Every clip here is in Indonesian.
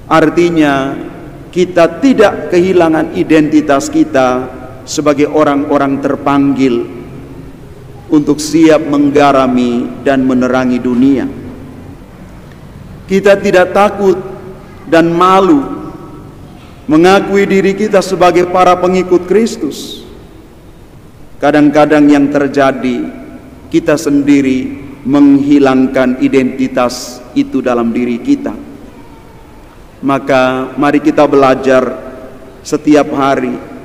Artinya kita tidak kehilangan identitas kita sebagai orang-orang terpanggil untuk siap menggarami dan menerangi dunia. Kita tidak takut dan malu mengakui diri kita sebagai para pengikut Kristus. Kadang-kadang yang terjadi, kita sendiri menghilangkan identitas itu dalam diri kita. Maka mari kita belajar setiap hari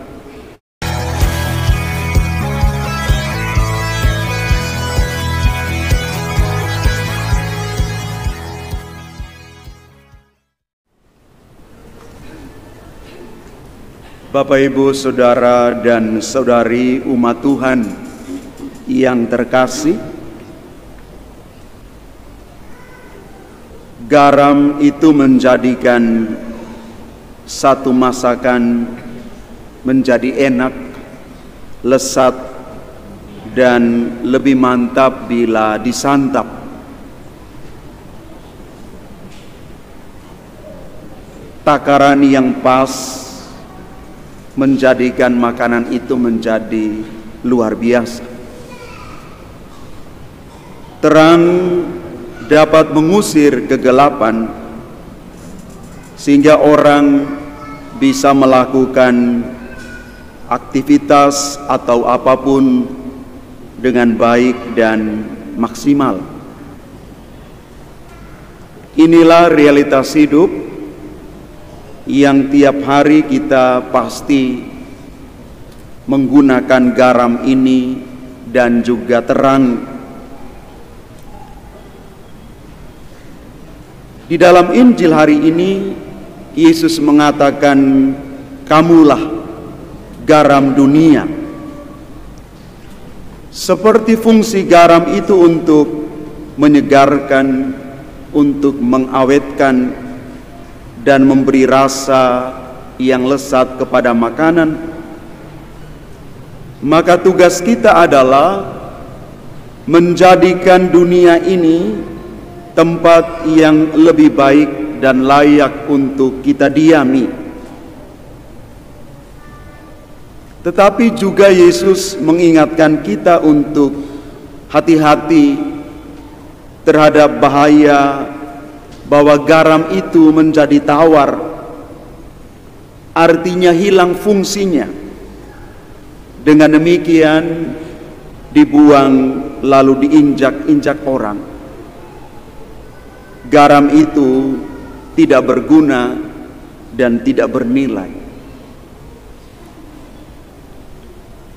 Bapak, Ibu, Saudara, dan Saudari umat Tuhan yang terkasih, garam itu menjadikan satu masakan menjadi enak, lezat, dan lebih mantap bila disantap. Takaran yang pas menjadikan makanan itu menjadi luar biasa. Terang dapat mengusir kegelapan sehingga orang bisa melakukan aktivitas atau apapun dengan baik dan maksimal. Inilah realitas hidup yang tiap hari kita pasti menggunakan garam ini dan juga terang. Di dalam Injil hari ini, Yesus mengatakan, "Kamulah garam dunia." Seperti fungsi garam itu untuk menyegarkan, untuk mengawetkan, dan memberi rasa yang lezat kepada makanan, maka tugas kita adalah menjadikan dunia ini tempat yang lebih baik dan layak untuk kita diami. Tetapi juga Yesus mengingatkan kita untuk hati-hati terhadap bahaya bahwa garam itu menjadi tawar, artinya hilang fungsinya. Dengan demikian dibuang lalu diinjak-injak orang. Garam itu tidak berguna dan tidak bernilai.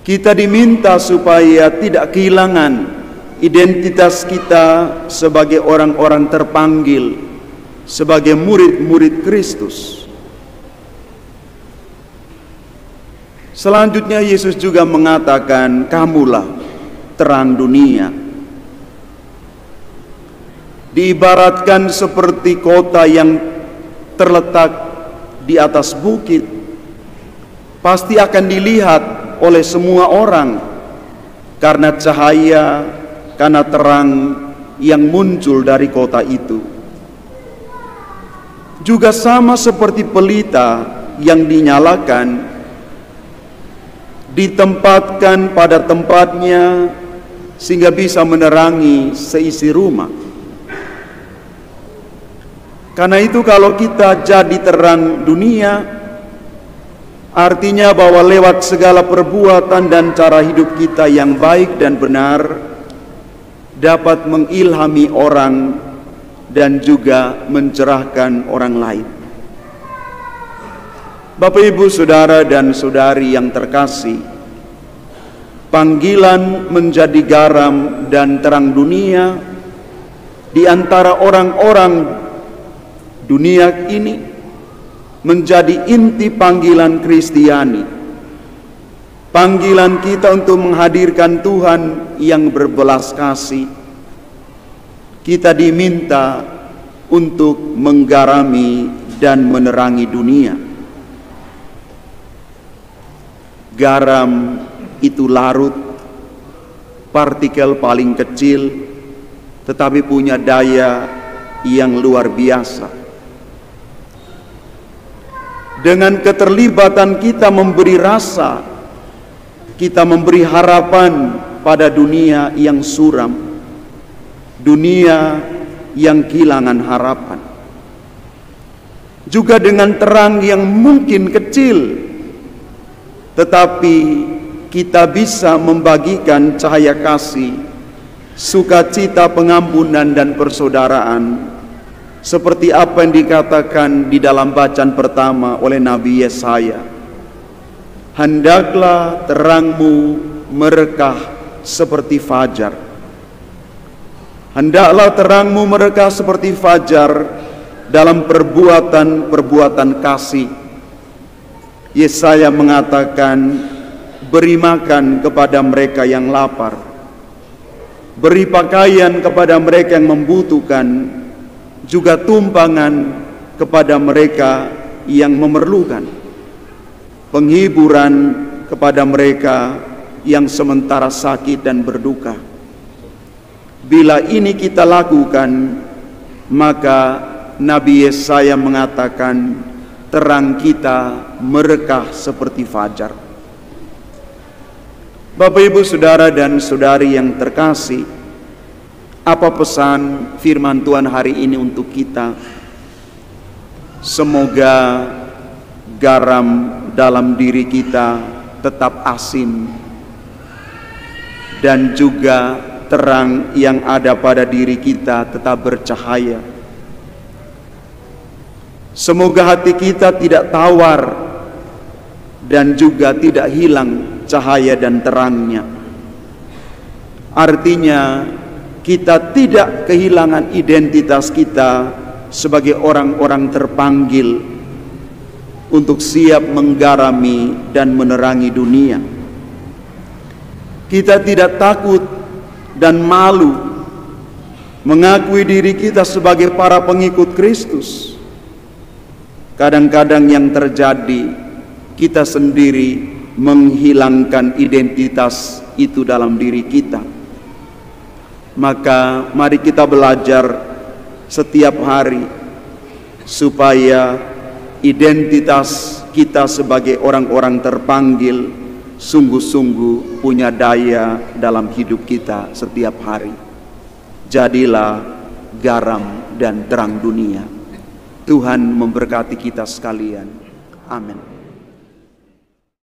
Kita diminta supaya tidak kehilangan identitas kita sebagai orang-orang terpanggil, sebagai murid-murid Kristus. Selanjutnya Yesus juga mengatakan, "Kamulah terang dunia." Diibaratkan seperti kota yang terletak di atas bukit, pasti akan dilihat oleh semua orang karena cahaya, karena terang yang muncul dari kota itu. Juga sama seperti pelita yang dinyalakan, ditempatkan pada tempatnya sehingga bisa menerangi seisi rumah. Karena itu kalau kita jadi terang dunia, artinya bahwa lewat segala perbuatan dan cara hidup kita yang baik dan benar dapat mengilhami orang dan juga mencerahkan orang lain. Bapak, Ibu, Saudara, dan Saudari yang terkasih, panggilan menjadi garam dan terang dunia di antara orang-orang dunia ini menjadi inti panggilan Kristiani. Panggilan kita untuk menghadirkan Tuhan yang berbelas kasih. Kita diminta untuk menggarami dan menerangi dunia. Garam itu larut, partikel paling kecil, tetapi punya daya yang luar biasa. Dengan keterlibatan kita memberi rasa, kita memberi harapan pada dunia yang suram, dunia yang kehilangan harapan. Juga dengan terang yang mungkin kecil, tetapi kita bisa membagikan cahaya kasih, sukacita, pengampunan, dan persaudaraan, seperti apa yang dikatakan di dalam bacaan pertama oleh Nabi Yesaya. Hendaklah terangmu merekah seperti fajar. Hendaklah terangmu merekah seperti fajar dalam perbuatan-perbuatan kasih. Yesaya mengatakan, beri makan kepada mereka yang lapar, beri pakaian kepada mereka yang membutuhkan, juga tumpangan kepada mereka yang memerlukan, penghiburan kepada mereka yang sementara sakit dan berduka. Bila ini kita lakukan, maka Nabi Yesaya mengatakan, terang kita merekah seperti fajar. Bapak, Ibu, Saudara dan Saudari yang terkasih, apa pesan firman Tuhan hari ini untuk kita? Semoga garam dalam diri kita tetap asin, dan juga terang yang ada pada diri kita tetap bercahaya. Semoga hati kita tidak tawar dan juga tidak hilang cahaya dan terangnya. Artinya, kita tidak kehilangan identitas kita sebagai orang-orang terpanggil untuk siap menggarami dan menerangi dunia. Kita tidak takut dan malu mengakui diri kita sebagai para pengikut Kristus. Kadang-kadang yang terjadi, kita sendiri menghilangkan identitas itu dalam diri kita. Maka mari kita belajar setiap hari supaya identitas kita sebagai orang-orang terpanggil sungguh-sungguh punya daya dalam hidup kita setiap hari. Jadilah garam dan terang dunia. Tuhan memberkati kita sekalian. Amin.